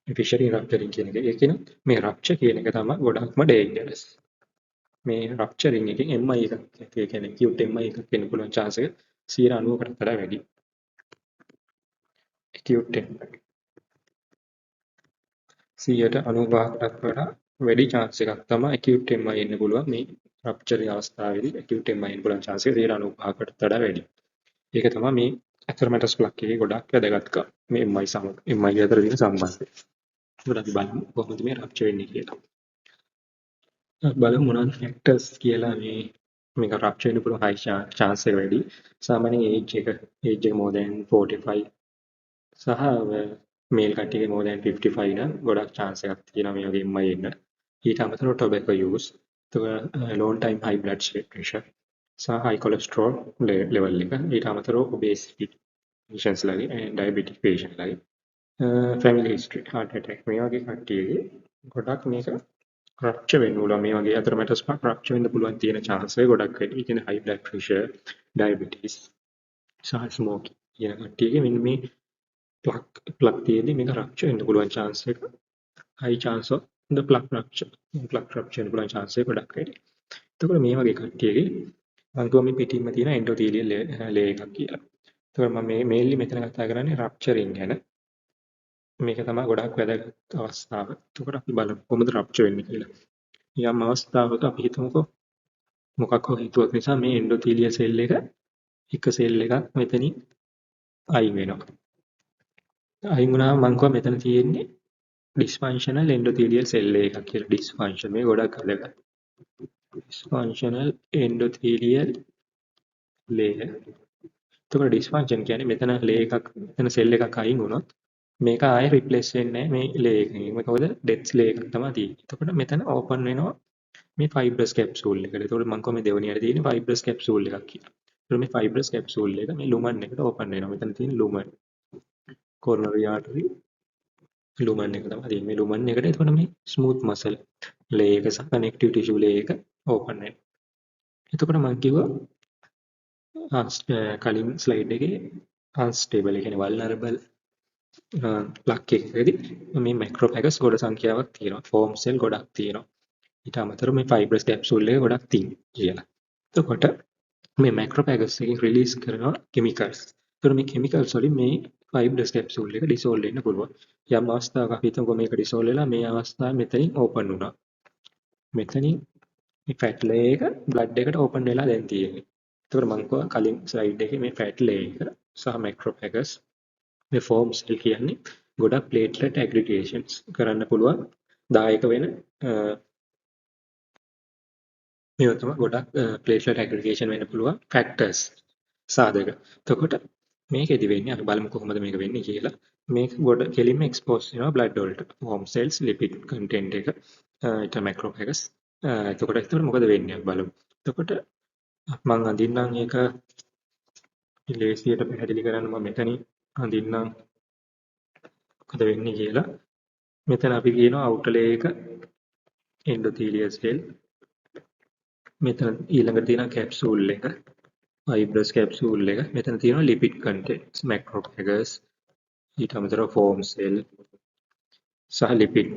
මේ ෆිෂරින් රප්චරින් කියන එක. ඒ කියන්නේ මේ රප්චර් කියන එක තමයි ගොඩක්ම ඩේන්ජරස්. මේ රප්චරින් එකෙන් MI එකක් ඒ කියන්නේ acute MI එකක් වෙන්න පුළුවන් chance එක 90%කට වඩා වැඩි. acute MI 95%කටත් වඩා වැඩි chance එකක් තමයි acute MI එන්න පුළුවන්. මේ රප්චර් අවස්ථාවේදී acute MI එන්න පුළුවන් chance එක 95%කට වඩා වැඩි. ඒක තමයි මේ ඇතර්මැටස් ප්ලග් එකේ ගොඩක් වැදගත්කම. මේ MI සමග MI අතර තියෙන සම්බන්ධය. ඒකට අපි බලමු කොහොමද මේ රප්චර් වෙන්නේ කියලා. බලමු මොනවද ෆැක්ටර්ස් කියලා මේක රප්චර් වෙන්න පුළුවන් high chance එක වැඩි. සාමාන්‍යයෙන් age එක more than 45 සහ මේල් කට්ටියගේ more than 55 නම් ගොඩක් chance එකක් තියෙනවා මේ වගේ MI එන්න. ඊට අමතරව tobacco use, long time high blood pressure සහ high cholesterol level එක. ඊට අමතරව obesity patients ලගේ diabetic patient ලගේ family history heart attack මේ වගේ කට්ටියගේ ගොඩක් මේක රප්චර් වෙන්න පුළුවන්. මේ වගේ ඇතර්මැටස් ප්ලග් රප්චර් වෙන්න පුළුවන් තියෙන chance එක ගොඩක් වැඩි. ඒ කියන්නේ high blood pressure, diabetes සහ smoking කියන කට්ටියගේ මෙන්න මේ plug තියෙද්දි මේක රප්චර් වෙන්න පුළුවන් chance එක high chance of the plug rupture වෙන්න පුළුවන් chance එක ගොඩක් වැඩි. එතකොට මේ වගේ කට්ටියගේ මම කිව්වා මේ පිටින්ම තියෙන endothelial layer එකක් කියලා. එතකොට මම මේ මේන්ලි මෙතන කතා කරන්නේ රප්චරින් ගැන. මේක තමයි ගොඩක් වැදගත් අවස්ථාව. එතකොට අපි බලමු කොහොමද රප්චර් වෙන්නේ කියලා. යම් අවස්ථාවක අපි හිතමුකෝ මොකක් හෝ හේතුවක් නිසා මේ endothelial cell එක සෙල් එකක් මෙතනින් අයින් වෙනවා. අයින් වුණාම මම කිව්වා මෙතන තියෙන්නේ dysfunctional endothelial cell එකක් කියලා. dysfunction මේ ගොඩක් වැදගත්. dysfunctional endothelial layer. එතකොට dysfunction කියන්නේ මෙතන මෙතන සෙල් එකක් අයින් වුණොත් මේක ආයෙ රිප්ලේස් වෙන්නේ නැහැ මේ ලේ එකකින්. මොකද ඩෙත් ලේ එකක් තමයි තියෙන්නේ. එතකොට මෙතන ඕපන් වෙනවා මේ ෆයිබ්‍රස් කැප්සූල් එකට. එතකොට මම කොහොමද දෙවෙනියට තියෙන්නේ ෆයිබ්‍රස් කැප්සූල් එකක් කියලා. එතකොට මේ ෆයිබ්‍රස් කැප්සූල් එක මේ ලුමන් එකට ඕපන් වෙනවා. මෙතන තියෙන ලුමන් coronary artery ලුමන් එක තමයි තියෙන්නේ. මේ ලුමන් එකට එතකොට මේ ස්මූත් මසල් ලේ එක සහ කනෙක්ටිව් ටිෂු ලේ එක ඕපන් වෙනවා. එතකොට මම කිව්වා කලින් ස්ලයිඩ් එකේ අන්ස්ටේබල් ඒ කියන්නේ වල්නරබල් ප්ලග් එකකදී මේ මැක්‍රෝපැගස් ගොඩ සංඛ්‍යාවක් තියෙනවා. ෆෝම් සෙල් ගොඩක් තියෙනවා. ඊට අමතරව මේ ෆයිබ්‍රස් කැප්සූල් එක ගොඩක් තියෙනවා කියලා. එතකොට මේ මැක්‍රෝපැගස් එකෙන් රිලීස් කරන කිමිකල්ස්. ඒතර මේ කිමිකල්ස් වලින් මේ ෆයිබ්‍රස් කැප්සූල් එක ඩිසෝල්ව් වෙන්න පුළුවන්. යම් අවස්ථාවක අපි හිතමුකෝ මේක ඩිසෝල්ව් වෙලා මේ අවස්ථාවේ මෙතනින් ඕපන් වුණා. මෙතනින් මේ ෆැට් ලේ එක බ්ලඩ් එකට ඕපන් වෙලා දැන් තියෙන්නේ. ඒතකොට මම කිව්වා කලින් ස්ලයිඩ් එකේ මේ ෆැට් ලේ එක සහ මැක්‍රෝපැගස් මේ ෆෝම් සෙල් කියන්නේ ගොඩක් ප්ලේට්ලට් ඇග්‍රිගේෂන්ස් කරන්න පුළුවන් දායක වෙන මේවා තමයි ගොඩක් ප්ලේට්ලට් ඇග්‍රිගේෂන් වෙන්න පුළුවන් ෆැක්ටර්ස් සාධක. එතකොට මේකෙදි වෙන්නේ අපි බලමු කොහොමද මේක වෙන්නේ කියලා. මේක ගොඩ කෙලින්ම එක්ස්පෝස් වෙනවා බ්ලඩ් වලට. ෆෝම් සෙල්ස් ලිපිඩ් කන්ටෙන්ට් එක ඊට මැක්‍රෝපැගස්. එතකොට මොකද වෙන්නේ අපි බලමු. එතකොට මම අඳින්නම් ඒක ලේසියට පැහැදිලි කරන්න මම මෙතනින් අඳින්නම් මොකද වෙන්නේ කියලා. මෙතන අපි කියනවා outer layer එක endothelial cell. මෙතන ඊළඟට තියෙන capsule එක fibrous capsule එක. මෙතන තියෙනවා lipid contents macrophagus ඊට අමතරව foam cell සහ lipid.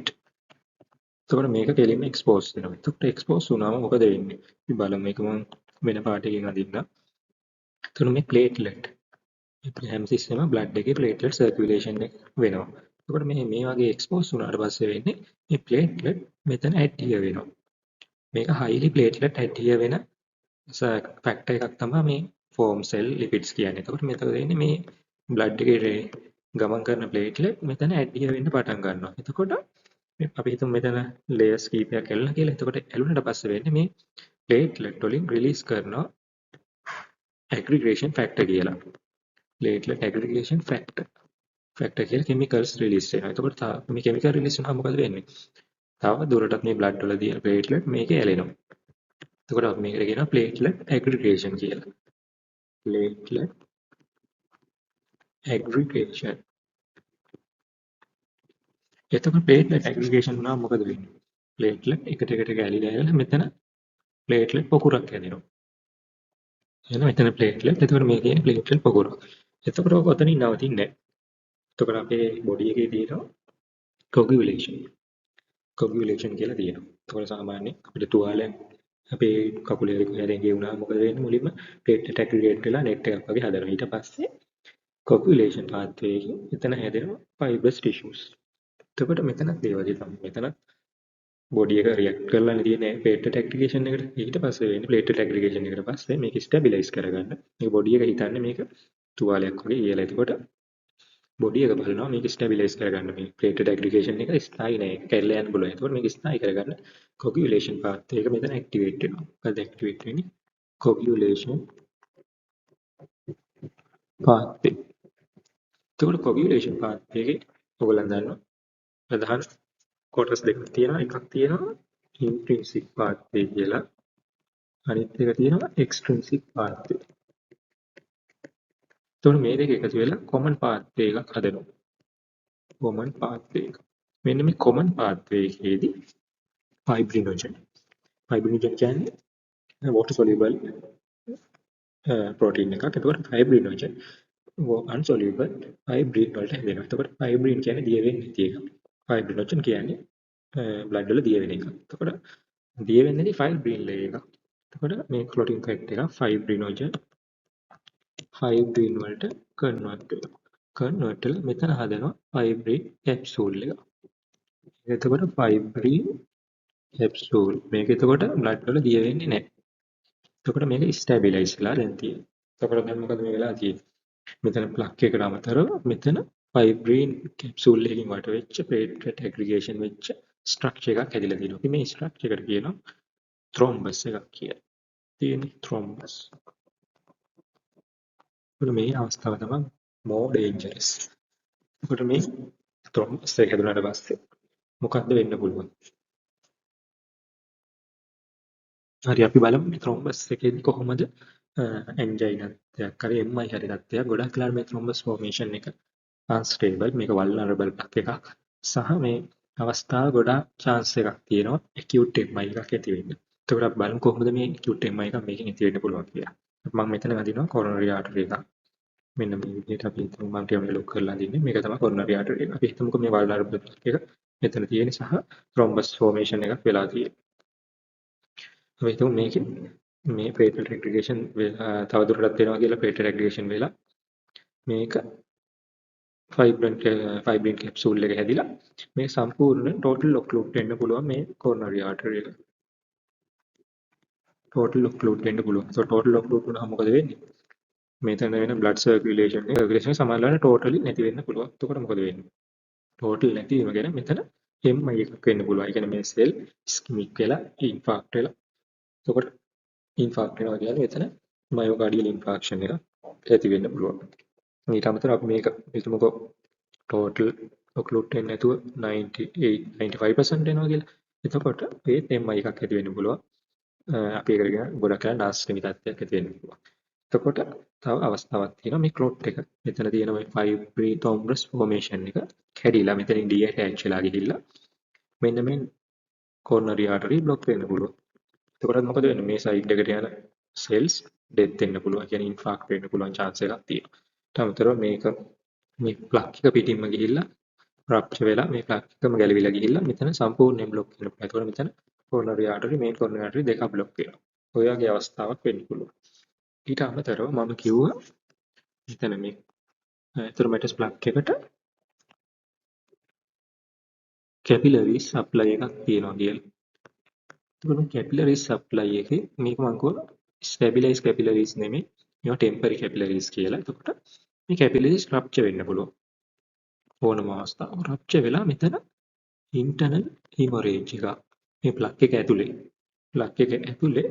එතකොට මේක කෙලින්ම expose වෙනවා. එතකොට expose වුණාම මොකද වෙන්නේ? අපි බලමු මේක මම වෙන පාට එකකින් අඳින්නම්. එතකොට මේ platelet හැම සිස්ටම බ්ලඩ් එකේ ප්ලේට්ලට් සර්කියුලේෂන් එක වෙනවා. එතකොට මේ වගේ එක්ස්පෝස් වුණාට පස්සේ වෙන්නේ මේ ප්ලේට්ලට් මෙතන ඇඩ්හියර් වෙනවා. මේක highly platelet adhere වෙන ෆැක්ටර් එකක් තමයි මේ ෆෝම් සෙල් ලිපිඩ්ස් කියන්නේ. එතකොට මෙතන වෙන්නේ මේ බ්ලඩ් එකේ ගමන් කරන ප්ලේට්ලට් මෙතන ඇඩ්හියර් වෙන්න පටන් ගන්නවා. එතකොට අපි හිතමු මෙතන ලේයර්ස් කීපයක් ඇල්ලුණා කියලා. එතකොට ඇල්ලුණාට පස්සේ වෙන්නේ මේ ප්ලේට්ලට් වලින් රිලීස් කරන ඇග්‍රිගේෂන් ෆැක්ටර් කියලා. platelet aggregation factor. ෆැක්ටර් කියලා කෙමිකල්ස් රිලීස් වෙනවා. එතකොට මේ කෙමිකල් රිලීස් වුණාම මොකද වෙන්නේ? තව දුරටත් මේ බ්ලඩ් වල තියෙන ප්ලේට්ලට් මේකේ ඇලෙනවා. එතකොට අපි මේකට කියනවා ප්ලේට්ලට් ඇග්‍රිගේෂන් කියලා. ප්ලේට්ලට් ඇග්‍රිගේෂන්. එතකොට ප්ලේට්ලට් ඇග්‍රිගේෂන් වුණාම මොකද වෙන්නේ? ප්ලේට්ලට් එකට ගැලිලා මෙතන ප්ලේට්ලට් පොකුරක් හැදෙනවා. එහෙනම් මෙතන ප්ලේට්ලට්. එතකොට මේ කියන්නේ ප්ලේට්ලට් පොකුරක්. එතකොට ඔක ඔතනින් නවතින්නේ නැහැ. එතකොට අපේ බොඩි එකේ තියෙනවා කොගියුලේෂන්. කොගියුලේෂන් කියලා තියෙනවා. එතකොට සාමාන්‍යයෙන් අපිට තුවාලයක් අපේ කකුලේ හරි ගෙවුණා මොකද වෙන්නේ? මුලින්ම ප්ලේට්ලට් ඇග්‍රිගේට් වෙලා නෙට් එකක් වගේ හදනවා. ඊට පස්සේ කොගියුලේෂන් පාත්වේ එකකින් එතන හැදෙනවා ෆයිබර්ස් ටිෂුස්. එතකොට මෙතනත් ඒ වගේ තමයි. මෙතන බොඩි එක රියැක්ට් කරලානේ තියෙන්නේ ප්ලේට්ලට් ඇග්‍රිගේෂන් එකට. ඊට පස්සේ වෙන්නේ ප්ලේට්ලට් ඇග්‍රිගේෂන් එකට පස්සේ මේක ස්ටැබිලයිස් කරගන්න. මේ බොඩි එක හිතන්නේ මේක තුවාලයක් වගේ කියලා. එතකොට බොඩි එක බලනවා මේක ස්ටැබිලයිස් කරගන්න. මේ ප්ලේට්ලට් ඇග්‍රිගේෂන් එක ස්ථායි නෑ. ඒක කැඩලා යන්න පුළුවන්. එතකොට මේක ස්ථායි කරගන්න කොගියුලේෂන් පාත් එක මෙතන ඇක්ටිවේට් වෙනවා. මොකද ඇක්ටිවේට් වෙන්නේ? කොගියුලේෂන් පාත් එක. එතකොට කොගියුලේෂන් පාත් එකේ ඔයගොල්ලන් දන්නවා ප්‍රධාන කොටස් දෙකක් තියෙනවා. එකක් තියෙනවා ඉන්ට්‍රින්සික් පාත්වේ කියලා. අනිත් එක තියෙනවා එක්ස්ට්‍රින්සික් පාත්වේ. එතකොට මේ දෙක එකතු වෙලා කොමන් පාත්වේ එකක් හදනවා. කොමන් පාත්වේ එක. මෙන්න මේ කොමන් පාත්වේ එකේදී ෆයිබ්‍රිනෝජන්. ෆයිබ්‍රිනෝජන් කියන්නේ water soluble ප්‍රෝටීන් එකක්. එතකොට ෆයිබ්‍රිනෝජන් unsoluble ෆයිබ්‍රින් වලට හැදෙනවා. එතකොට ෆයිබ්‍රින් කියන්නේ දිය වෙන්නේ නැති එක. ෆයිබ්‍රිනෝජන් කියන්නේ බ්ලඩ් වල දිය වෙන එක. එතකොට දිය වෙන්නේ ෆයිබ්‍රින් ලේයර් එක. එතකොට මේ ක්ලොටින් ෆැක්ටර් එක ෆයිබ්‍රිනෝජන් ෆයිබ්‍රින් වලට කන්වර්ට් වෙනවා. කන්වර්ට් වෙලා මෙතන හදනවා ෆයිබ්‍රින් කැප්සූල් එක. එතකොට ෆයිබ්‍රින් කැප්සූල් මේක එතකොට බ්ලඩ් වල දිය වෙන්නේ නැහැ. එතකොට මේක ස්ටැබිලයිස් වෙලා දැන් තියෙනවා. එතකොට දැන් මොකද මේ වෙලා තියෙන්නේ? මෙතන ප්ලග් එකට අමතරව මෙතන ෆයිබ්‍රින් කැප්සූල් එකකින් වට වෙච්ච ප්ලේට්ලට් ඇග්‍රිගේෂන් වෙච්ච ස්ට්‍රක්චර් එකක් හැදිලා තියෙනවා. මේ ස්ට්‍රක්චර් එකට කියනවා thrombus එකක් කියලා. තියෙන්නේ thrombus. එතකොට මේ අවස්ථාව තමයි more dangerous. එතකොට මේ thrombus එක හැදුනාට පස්සේ මොකක්ද වෙන්න පුළුවන්? හරි අපි බලමු මේ thrombus එකේදී කොහොමද angina එකක් හරි MI හරි තත්ත්වයක් ගොඩක් වෙලාවට මේ thrombus formation එක unstable මේක vulnerable එකක් සහ මේ අවස්ථාව ගොඩාක් chance එකක් තියෙනවා acute MI එකක් ඇති වෙන්න. එතකොට අපි බලමු කොහොමද මේ acute MI එකක් මේකෙන් ඇති වෙන්න පුළුවන් කියලා. මම මෙතන අදිනවා coronary artery එකක්. මෙන්න මේ විදිහට අපි හිතමු මම ටිකක් ලොක් කරලා අදින්නේ. මේක තමයි coronary artery එක. අපි හිතමුකෝ මේ vulnerable එක මෙතන තියෙන සහ thrombus formation එකක් වෙලා තියෙන්නේ. අපි හිතමු මේකෙන් මේ platelet aggregation තව දුරටත් වෙනවා කියලා platelet aggregation වෙලා මේක ෆයිබ්‍රින් කැප්සූල් එක හැදිලා මේ සම්පූර්ණ total occlude වෙන්න පුළුවන් මේ coronary artery එක. total occlude වෙන්න පුළුවන්. so total occlude වුණාම මොකද වෙන්නේ? මෙතන වෙන blood circulation සමානලට totally නැති වෙන්න පුළුවන්. එතකොට මොකද වෙන්නේ? total නැති වීම ගැන මෙතන MI එකක් වෙන්න පුළුවන්. ඒ කියන්නේ මේ cell ischemic වෙලා infarct වෙලා. එතකොට infarct වෙනවා කියන්නේ මෙතන myocardial infarction එක ඇති වෙන්න පුළුවන්. ඊට අමතරව අපි මේක හිතමුකෝ total occlude වෙන්නේ නැතුව 98 95% වෙනවා කියලා. එතකොට ඒත් MI එකක් ඇති වෙන්න පුළුවන්. අපි ඒකට කියන ගොඩක් කරලා නාස්ටිමි තත්ත්වයක් ඇති වෙන්න පුළුවන්. එතකොට තව අවස්ථාවක් තියෙනවා මේ clot එක. මෙතන තියෙන මේ fibrous thrombus formation එක කැඩිලා මෙතනින් detach වෙලා ගිහිල්ලා මෙන්න මේ coronary artery block වෙන්න පුළුවන්. එතකොට මොකද වෙන්නේ? මේ side එකට යන cells death වෙන්න පුළුවන්. කියන්නේ infarct වෙන්න පුළුවන් chance එකක් තියෙනවා. ඊට අමතරව මේක මේ plug එක පිටින්ම ගිහිල්ලා රප්චර් වෙලා මේ ප්ලග් එකම ගැලවිලා ගිහිල්ලා මෙතන සම්පූර්ණයෙන් බ්ලොක් වෙනවා. ඒතකොට මෙතන coronary artery main coronary artery දෙකක් බ්ලොක් වෙනවා. ඔය වගේ අවස්ථාවක් වෙන්න පුළුවන්. ඊට අමතරව මම කිව්වා මෙතන මේ එතරම්ටස් ප්ලග් එකට capillary supply එකක් තියෙනවා කියලා. එතකොට capillary supply එකේ මේක මම කිව්වා stabilized capillaries නෙමෙයි මේවා temporary capillaries කියලා. එතකොට මේ capillaries rupture වෙන්න පුළුවන්. ඕනම අවස්ථාවක rupture වෙලා මෙතන internal hemorrhage එකක් මේ ප්ලග් එක ඇතුලේ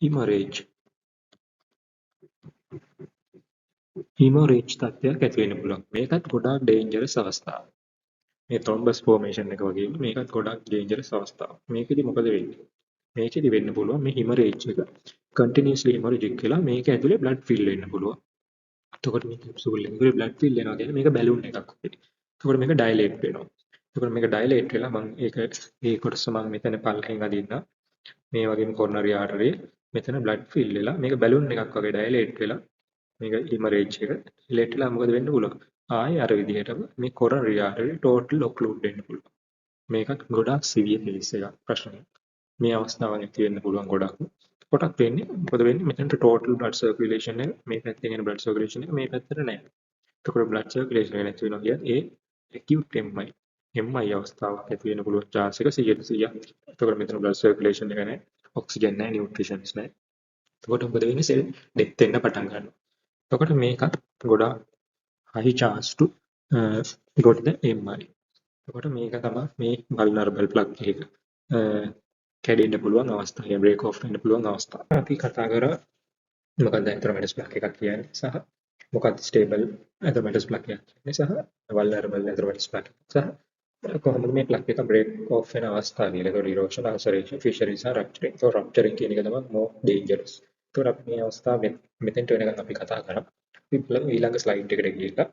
hemorrhage හිමොරේජ් තත්ත්වයක් ඇති වෙන්න පුළුවන්. මේකත් ගොඩාක් ඩේන්ජරස් අවස්ථාවක්. මේ ත්‍රොම්බස් ෆෝමේෂන් එක වගේම මේකත් ගොඩාක් ඩේන්ජරස් අවස්ථාවක්. මේකෙදි මොකද වෙන්නේ? මේකෙදි වෙන්න පුළුවන් මේ හිමොරේජ් එක කන්ටිනියස්ලි හිමොරේජික් වෙලා මේක ඇතුලේ බ්ලඩ් ෆිල් වෙන්න පුළුවන්. එතකොට මේ කැප්සූල් එකේ බ්ලඩ් ෆිල් වෙනවා කියන්නේ මේක බැලුන් එකක් වගේ. එතකොට මේක ඩයලේට් වෙනවා. එතකොට මේක ඩයලේට් වෙලා මම ඒක මේ කොටස මම මෙතන පල්ලෙන් අදින්න. මේ වගේම කොරනරි ආටරි මෙතන බ්ලඩ් ෆිල් වෙලා මේක බැලුන් එකක් වගේ ඩයලේට් වෙලා මේක හිමොරේජ් එක ඩයලේට් වෙලා මොකද වෙන්න පුළුවන්? ආයේ අර විදිහටම මේ කොරනරි ආටරි ටෝටල් ඔක්ලූඩ් වෙන්න පුළුවන්. මේකත් ගොඩාක් සිවියර් කේස් එකක් ප්‍රශ්නයක්. මේ අවස්ථාවන් ඇති වෙන්න පුළුවන් ගොඩක්. කොටක් වෙන්නේ මොකද වෙන්නේ මෙතනට ටෝටල් බ්ලඩ් සර්කියුලේෂන් එක මේ පැත්තේ යන බ්ලඩ් සර්කියුලේෂන් එක මේ පැත්තට නැහැ. එතකොට බ්ලඩ් සර්කියුලේෂන් එක නැති වෙනවා කියන්නේ ඒ ඇකියුට් MI. MI අවස්ථාවක් ඇති වෙන්න පුළුවන් chance එක 100%ක්. එතකොට මෙතන බ්ලඩ් සර්කියුලේෂන් එක නැහැ. ඔක්සිජන් නැහැ, නියුට්‍රිෂන්ස් නැහැ. එතකොට මොකද වෙන්නේ? සෙල් ඩෙත් වෙන්න පටන් ගන්නවා. එතකොට මේකත් ගොඩාක් high chance to got the MI. එතකොට මේක තමයි මේ vulnerable plug එක. කැඩෙන්න පුළුවන් අවස්ථා. ඒ break off වෙන්න පුළුවන් අවස්ථා. අපි කතා කරා මොකක්ද ඇන්තර්මැටස් ප්ලක් එකක් කියන්නේ සහ මොකක්ද ස්ටේබල් ඇන්තර්මැටස් ප්ලක් එකක් කියන්නේ සහ වල්නරබල් ඇන්තර්මැටස් ප්ලක් සහ කොහොමද මේ ප්ලක් එක බ්‍රේක් ඔෆ් වෙන අවස්ථාවේ ඒකට ඉරෝෂන් අල්සරේෂන් ෆිෂරින් සහ රප්චරින්. તો රප්චරින් කියන එක තමයි more dangerous. ඒතකොට අපි මේ අවස්ථාව මෙතෙන්ට වෙනකන් අපි කතා කරා. අපි ඊළඟ ස්ලයිඩ් එකට ගිහිල්ලා